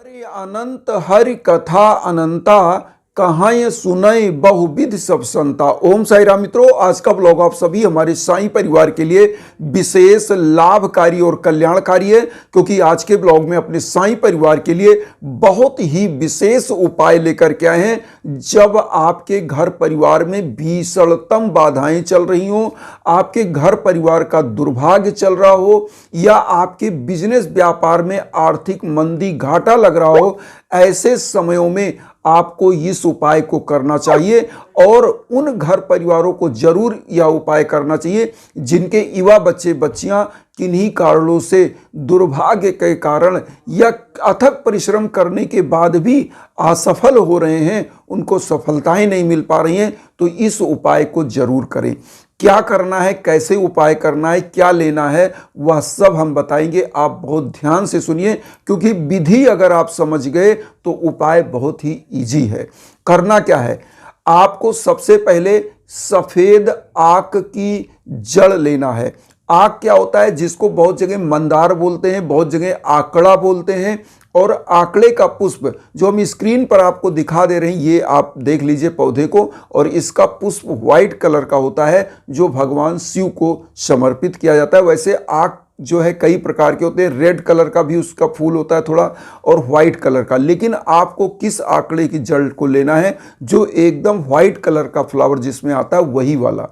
अरे अनंत हरि कथा अनंता, कहाँ ये सुनय बहुविध सब संता। ओम साई राम मित्रों, आज का ब्लॉग आप सभी हमारे साईं परिवार के लिए विशेष लाभकारी और कल्याणकारी है, क्योंकि आज के ब्लॉग में अपने साईं परिवार के लिए बहुत ही विशेष उपाय लेकर के आए हैं। जब आपके घर परिवार में भीषणतम बाधाएं चल रही हो, आपके घर परिवार का दुर्भाग्य चल रहा हो, या आपके बिजनेस व्यापार में आर्थिक मंदी घाटा लग रहा हो, ऐसे समयों में आपको इस उपाय को करना चाहिए। और उन घर परिवारों को जरूर यह उपाय करना चाहिए जिनके युवा बच्चे बच्चियां किन्हीं कारणों से दुर्भाग्य के कारण या अथक परिश्रम करने के बाद भी असफल हो रहे हैं, उनको सफलताएं नहीं मिल पा रही हैं। तो इस उपाय को जरूर करें। क्या करना है, कैसे उपाय करना है, क्या लेना है, वह सब हम बताएंगे। आप बहुत ध्यान से सुनिए, क्योंकि विधि अगर आप समझ गए तो उपाय बहुत ही इजी है। करना क्या है, आपको सबसे पहले सफेद आक की जड़ लेना है। आक क्या होता है, जिसको बहुत जगह मंदार बोलते हैं, बहुत जगह आकड़ा बोलते हैं। और आकड़े का पुष्प जो हम स्क्रीन पर आपको दिखा दे रहे हैं, ये आप देख लीजिए पौधे को, और इसका पुष्प व्हाइट कलर का होता है जो भगवान शिव को समर्पित किया जाता है। वैसे आक जो है कई प्रकार के होते हैं, रेड कलर का भी उसका फूल होता है थोड़ा, और व्हाइट कलर का। लेकिन आपको किस आकड़े की जड़ को लेना है, जो एकदम व्हाइट कलर का फ्लावर जिसमें आता है वही वाला।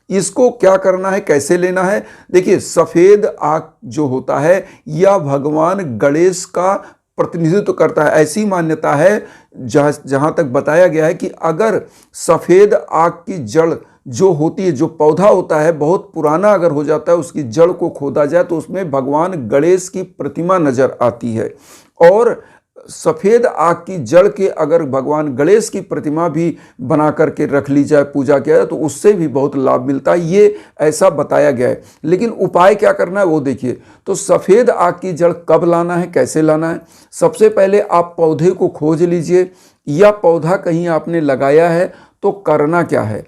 इसको क्या करना है, कैसे लेना है, देखिए सफेद आक जो होता है यह भगवान गणेश का प्रतिनिधित्व करता है। ऐसी मान्यता है जहाँ तक बताया गया है कि अगर सफ़ेद आक की जड़ जो होती है, जो पौधा होता है बहुत पुराना अगर हो जाता है, उसकी जड़ को खोदा जाए तो उसमें भगवान गणेश की प्रतिमा नजर आती है। और सफ़ेद आक की जड़ के अगर भगवान गणेश की प्रतिमा भी बना करके रख ली जाए, पूजा किया जाए, तो उससे भी बहुत लाभ मिलता है। ये ऐसा बताया गया है। लेकिन उपाय क्या करना है वो देखिए। तो सफ़ेद आक की जड़ कब लाना है, कैसे लाना है, सबसे पहले आप पौधे को खोज लीजिए, या पौधा कहीं आपने लगाया है तो करना क्या है,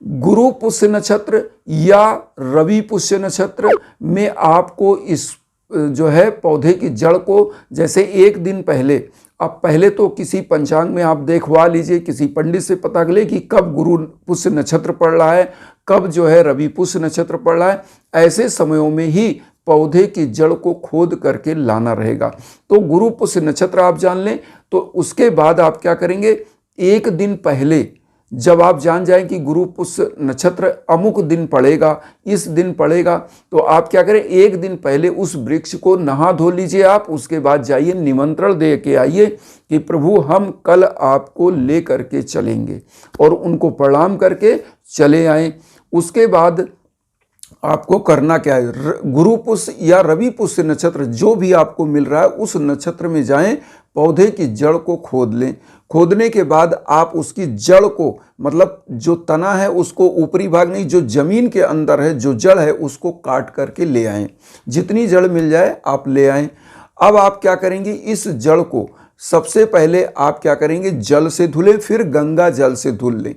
गुरु पुष्य नक्षत्र या रवि पुष्य नक्षत्र में आपको इस जो है पौधे की जड़ को, जैसे एक दिन पहले, अब पहले तो किसी पंचांग में आप देखवा लीजिए, किसी पंडित से पता करें कि कब गुरु पुष्य नक्षत्र पड़ रहा है, कब जो है रवि पुष्य नक्षत्र पड़ रहा है। ऐसे समयों में ही पौधे की जड़ को खोद करके लाना रहेगा। तो गुरु पुष्य नक्षत्र आप जान लें, तो उसके बाद आप क्या करेंगे, एक दिन पहले जब आप जान जाएं कि गुरु पुष्य नक्षत्र अमुक दिन पड़ेगा, इस दिन पड़ेगा, तो आप क्या करें, एक दिन पहले उस वृक्ष को नहा धो लीजिए आप। उसके बाद जाइए, निमंत्रण दे के आइए कि प्रभु हम कल आपको ले करके चलेंगे, और उनको प्रणाम करके चले आएं। उसके बाद आपको करना क्या है, गुरु पुष्य या रवि पुष्य नक्षत्र जो भी आपको मिल रहा है उस नक्षत्र में जाएं, पौधे की जड़ को खोद लें। खोदने के बाद आप उसकी जड़ को, मतलब जो तना है उसको, ऊपरी भाग नहीं, जो जमीन के अंदर है जो जड़ है उसको काट करके ले आएं। जितनी जड़ मिल जाए आप ले आएं। अब आप क्या करेंगे, इस जड़ को सबसे पहले आप क्या करेंगे, जल से धुलें, फिर गंगा जल से धुल लें।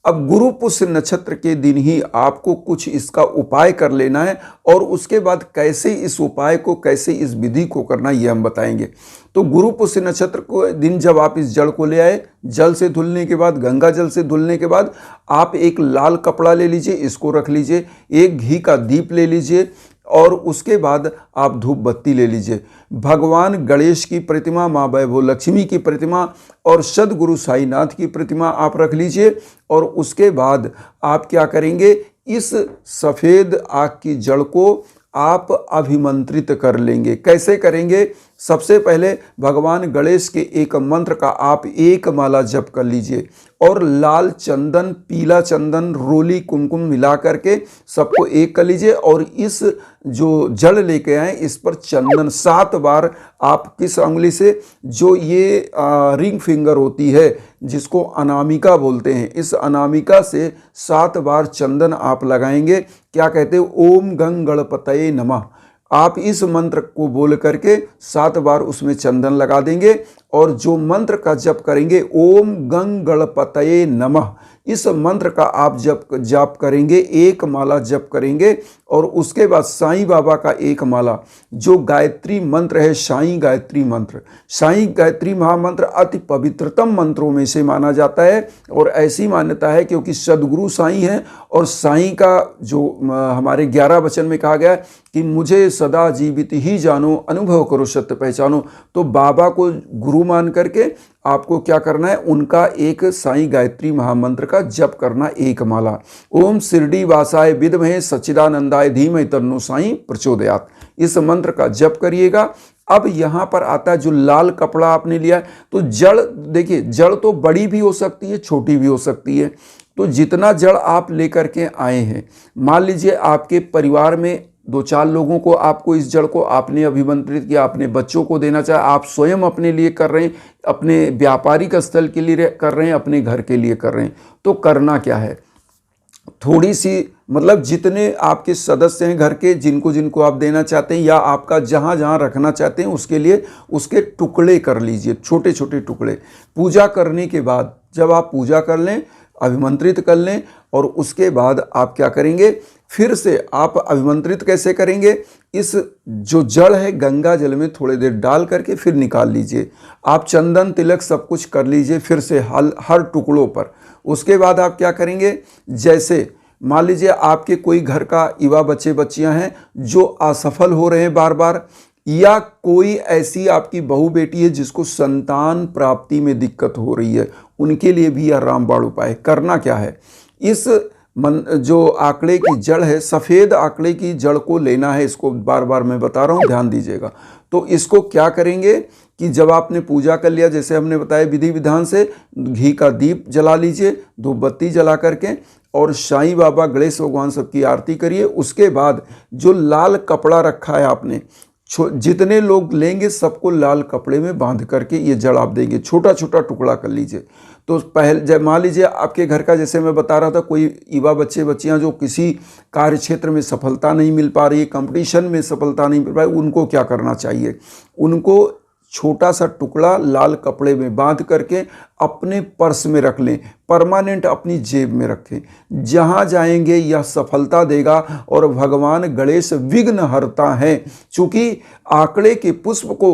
अब गुरु पुष्य नक्षत्र के दिन ही आपको कुछ इसका उपाय कर लेना है, और उसके बाद कैसे इस उपाय को, कैसे इस विधि को करना, ये हम बताएंगे। तो गुरु पुष्य नक्षत्र को दिन जब आप इस जड़ को ले आए, जल से धुलने के बाद, गंगा जल से धुलने के बाद, आप एक लाल कपड़ा ले लीजिए, इसको रख लीजिए, एक घी का दीप ले लीजिए, और उसके बाद आप धूप बत्ती ले लीजिए। भगवान गणेश की प्रतिमा, माँ वैभव लक्ष्मी की प्रतिमा और सद्गुरु साईनाथ की प्रतिमा आप रख लीजिए। और उसके बाद आप क्या करेंगे, इस सफ़ेद आक की जड़ को आप अभिमंत्रित कर लेंगे। कैसे करेंगे, सबसे पहले भगवान गणेश के एक मंत्र का आप एक माला जप कर लीजिए, और लाल चंदन, पीला चंदन, रोली, कुमकुम मिला करके सबको एक कर लीजिए। और इस जो जड़ लेके आए इस पर चंदन 7 बार आप किस उंगली से, जो ये रिंग फिंगर होती है जिसको अनामिका बोलते हैं, इस अनामिका से 7 बार चंदन आप लगाएंगे। क्या कहते हैं, ओम गंग गणपतये नमः। आप इस मंत्र को बोल करके 7 बार उसमें चंदन लगा देंगे, और जो मंत्र का जप करेंगे, ओम गंग गणपतये नमः, इस मंत्र का आप जप करेंगे, एक माला जप करेंगे और उसके बाद साईं बाबा का एक माला, जो गायत्री मंत्र है, साईं गायत्री मंत्र, साईं गायत्री महामंत्र अति पवित्रतम मंत्रों में से माना जाता है। और ऐसी मान्यता है क्योंकि सदगुरु साईं हैं और साईं का जो हमारे 11 वचन में कहा गया है कि मुझे सदा जीवित ही जानो, अनुभव करो सत्य पहचानो। तो बाबा को गुरु मान करके आपको क्या करना है, उनका एक साईं गायत्री महामंत्र का जप करना, एक माला। ओम शिरडी वासाय विद्महे सच्चिदानंदाय धीमहि तन्नो साईं प्रचोदयात्, इस मंत्र का जप करिएगा। अब यहाँ पर आता है जो लाल कपड़ा आपने लिया है, तो जड़ देखिए, जड़ तो बड़ी भी हो सकती है, छोटी भी हो सकती है। तो जितना जड़ आप लेकर के आए हैं, मान लीजिए आपके परिवार में 2-4 लोगों को आपको इस जड़ को आपने अभिमंत्रित किया, अपने बच्चों को देना चाहे, आप स्वयं अपने लिए कर रहे हैं, अपने व्यापारिक स्थल के लिए कर रहे हैं, अपने घर के लिए कर रहे हैं। तो करना क्या है, थोड़ी सी मतलब जितने आपके सदस्य हैं घर के, जिनको जिनको आप देना चाहते हैं या आपका जहाँ जहाँ रखना चाहते हैं, उसके लिए उसके टुकड़े कर लीजिए, छोटे छोटे टुकड़े। पूजा करने के बाद जब आप पूजा कर लें, अभिमंत्रित कर लें, और उसके बाद आप क्या करेंगे, फिर से आप अभिमंत्रित कैसे करेंगे, इस जो जड़ है गंगा जल में थोड़ी देर डाल करके फिर निकाल लीजिए। आप चंदन तिलक सब कुछ कर लीजिए फिर से हर टुकड़ों पर। उसके बाद आप क्या करेंगे, जैसे मान लीजिए आपके कोई घर का युवा बच्चे बच्चियां हैं जो असफल हो रहे हैं बार बार, या कोई ऐसी आपकी बहू बेटी है जिसको संतान प्राप्ति में दिक्कत हो रही है, उनके लिए भी यह रामबाण उपाय। करना क्या है, इस जो आंकड़े की जड़ है, सफ़ेद आंकड़े की जड़ को लेना है, इसको बार बार मैं बता रहा हूँ, ध्यान दीजिएगा। तो इसको क्या करेंगे कि जब आपने पूजा कर लिया, जैसे हमने बताया विधि विधान से, घी का दीप जला लीजिए, धूप बत्ती जला करके, और साईं बाबा गणेश भगवान सबकी आरती करिए। उसके बाद जो लाल कपड़ा रखा है आपने, जितने लोग लेंगे सबको लाल कपड़े में बांध करके ये जड़ आप देंगे, छोटा छोटा टुकड़ा कर लीजिए। तो पहले जब मान लीजिए आपके घर का, जैसे मैं बता रहा था, कोई युवा बच्चे बच्चियां जो किसी कार्य क्षेत्र में सफलता नहीं मिल पा रही, कंपटीशन में सफलता नहीं मिल पा रही, उनको क्या करना चाहिए, उनको छोटा सा टुकड़ा लाल कपड़े में बांध करके अपने पर्स में रख लें, परमानेंट अपनी जेब में रखें। जहाँ जाएंगे यह सफलता देगा। और भगवान गणेश विघ्न हरता हैं, चूँकि आंकड़े के पुष्प को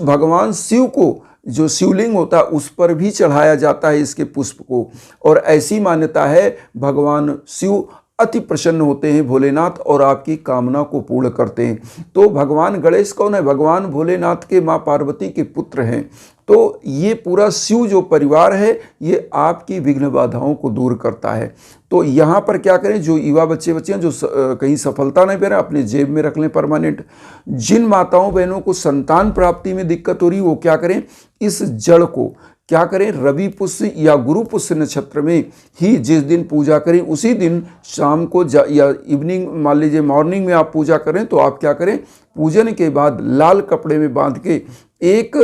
भगवान शिव को, जो शिवलिंग होता है उस पर भी चढ़ाया जाता है इसके पुष्प को। और ऐसी मान्यता है भगवान शिव अति प्रसन्न होते हैं भोलेनाथ, और आपकी कामना को पूर्ण करते हैं। तो भगवान गणेश कौन है, भगवान भोलेनाथ के माँ पार्वती के पुत्र हैं। तो ये पूरा शिव जो परिवार है ये आपकी विघ्न बाधाओं को दूर करता है। तो यहाँ पर क्या करें, जो युवा बच्चे बच्चियाँ जो कहीं सफलता नहीं पा रहे, अपने जेब में रख लें परमानेंट। जिन माताओं बहनों को संतान प्राप्ति में दिक्कत हो रही वो क्या करें, इस जड़ को क्या करें, रवि पुष्य या गुरु पुष्य नक्षत्र में ही जिस दिन पूजा करें उसी दिन शाम को या इवनिंग, मान लीजिए मॉर्निंग में आप पूजा करें, तो आप क्या करें, पूजन के बाद लाल कपड़े में बांध के एक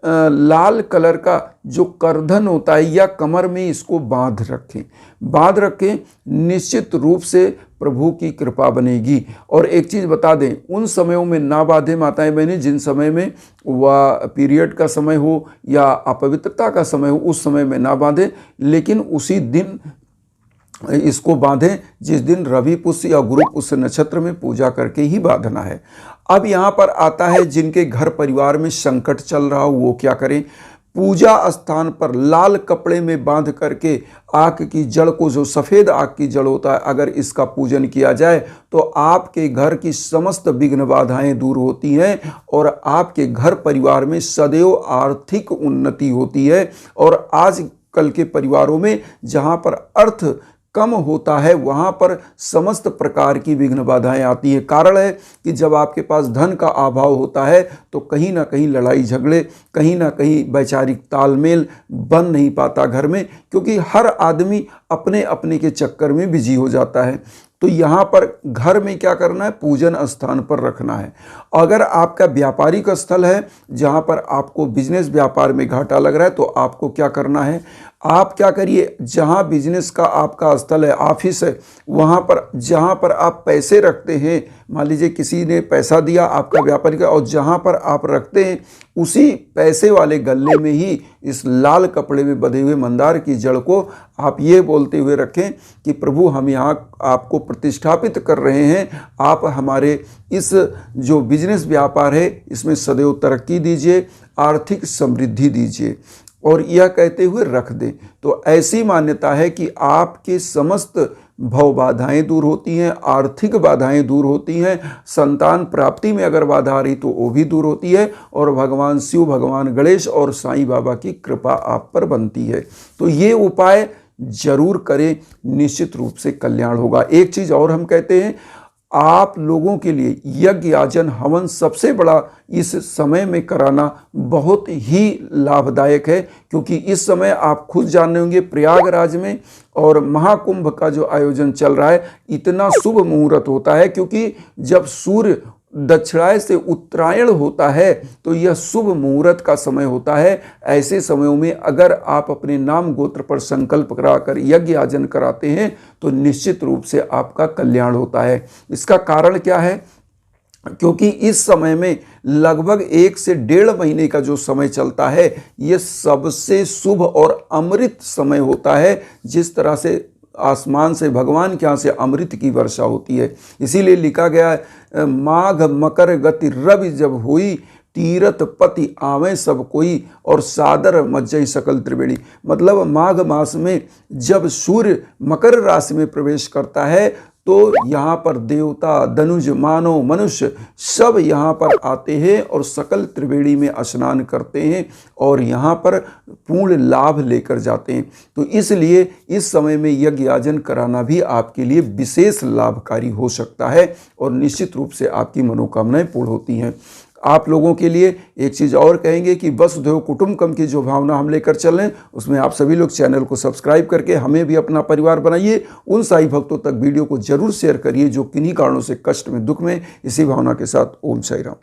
लाल कलर का जो करधन होता है या कमर में इसको बांध रखें। निश्चित रूप से प्रभु की कृपा बनेगी। और एक चीज़ बता दें, उन समयों में ना बांधे माताएं बहनें जिन समय में वह पीरियड का समय हो या अपवित्रता का समय हो, उस समय में ना बांधें, लेकिन उसी दिन इसको बांधें जिस दिन रवि पुष्य या गुरु पुष्य नक्षत्र में पूजा करके ही बांधना है। अब यहाँ पर आता है जिनके घर परिवार में संकट चल रहा हो वो क्या करें, पूजा स्थान पर लाल कपड़े में बांध करके आग की जड़ को, जो सफ़ेद आग की जड़ होता है, अगर इसका पूजन किया जाए तो आपके घर की समस्त विघ्न बाधाएं दूर होती हैं और आपके घर परिवार में सदैव आर्थिक उन्नति होती है। और आज कल के परिवारों में जहाँ पर अर्थ कम होता है वहाँ पर समस्त प्रकार की विघ्न बाधाएं आती हैं। कारण है कि जब आपके पास धन का अभाव होता है तो कहीं ना कहीं लड़ाई झगड़े, कहीं ना कहीं वैचारिक तालमेल बन नहीं पाता घर में, क्योंकि हर आदमी अपने अपने के चक्कर में बिजी हो जाता है। तो यहाँ पर घर में क्या करना है, पूजन स्थान पर रखना है। अगर आपका व्यापारिक स्थल है जहाँ पर आपको बिजनेस व्यापार में घाटा लग रहा है तो आपको क्या करना है, आप क्या करिए, जहाँ बिजनेस का आपका स्थल है, ऑफिस है, वहाँ पर जहाँ पर आप पैसे रखते हैं मान लीजिए किसी ने पैसा दिया आपका व्यापारी का, और जहाँ पर आप रखते हैं उसी पैसे वाले गल्ले में ही इस लाल कपड़े में बंधे हुए मंदार की जड़ को आप ये बोलते हुए रखें कि प्रभु हम यहाँ आपको प्रतिष्ठापित कर रहे हैं, आप हमारे इस जो बिजनेस व्यापार है इसमें सदैव तरक्की दीजिए, आर्थिक समृद्धि दीजिए, और यह कहते हुए रख दें। तो ऐसी मान्यता है कि आपके समस्त भव बाधाएं दूर होती हैं, आर्थिक बाधाएं दूर होती हैं, संतान प्राप्ति में अगर बाधा आ रही तो वो भी दूर होती है, और भगवान शिव, भगवान गणेश और साईं बाबा की कृपा आप पर बनती है। तो ये उपाय जरूर करें, निश्चित रूप से कल्याण होगा। एक चीज़ और हम कहते हैं, आप लोगों के लिए यज्ञ याजन हवन सबसे बड़ा इस समय में कराना बहुत ही लाभदायक है, क्योंकि इस समय आप खुद जान रहे होंगे प्रयागराज में और महाकुंभ का जो आयोजन चल रहा है, इतना शुभ मुहूर्त होता है, क्योंकि जब सूर्य दक्षिणायन से उत्तरायण होता है तो यह शुभ मुहूर्त का समय होता है। ऐसे समयों में अगर आप अपने नाम गोत्र पर संकल्प कराकर यज्ञ याजन कराते हैं तो निश्चित रूप से आपका कल्याण होता है। इसका कारण क्या है? क्योंकि इस समय में लगभग 1 से 1.5 महीने का जो समय चलता है, ये सबसे शुभ और अमृत समय होता है। जिस तरह से आसमान से भगवान के यहाँ से अमृत की वर्षा होती है, इसीलिए लिखा गया है, माघ मकर गति रवि जब हुई, तीरथ पति आवे सब कोई, और सादर मज्जई सकल त्रिवेणी। मतलब माघ मास में जब सूर्य मकर राशि में प्रवेश करता है तो यहाँ पर देवता, धनुज, मानव, मनुष्य सब यहाँ पर आते हैं और सकल त्रिवेणी में स्नान करते हैं और यहाँ पर पूर्ण लाभ लेकर जाते हैं। तो इसलिए इस समय में यज्ञ याजन कराना भी आपके लिए विशेष लाभकारी हो सकता है और निश्चित रूप से आपकी मनोकामनाएं पूर्ण होती हैं। आप लोगों के लिए एक चीज़ और कहेंगे कि वसुधैव कुटुंबकम की जो भावना हम लेकर चल रहे हैं, उसमें आप सभी लोग चैनल को सब्सक्राइब करके हमें भी अपना परिवार बनाइए। उन साई भक्तों तक वीडियो को जरूर शेयर करिए जो किन्हीं कारणों से कष्ट में, दुख में। इसी भावना के साथ ओम साई राम।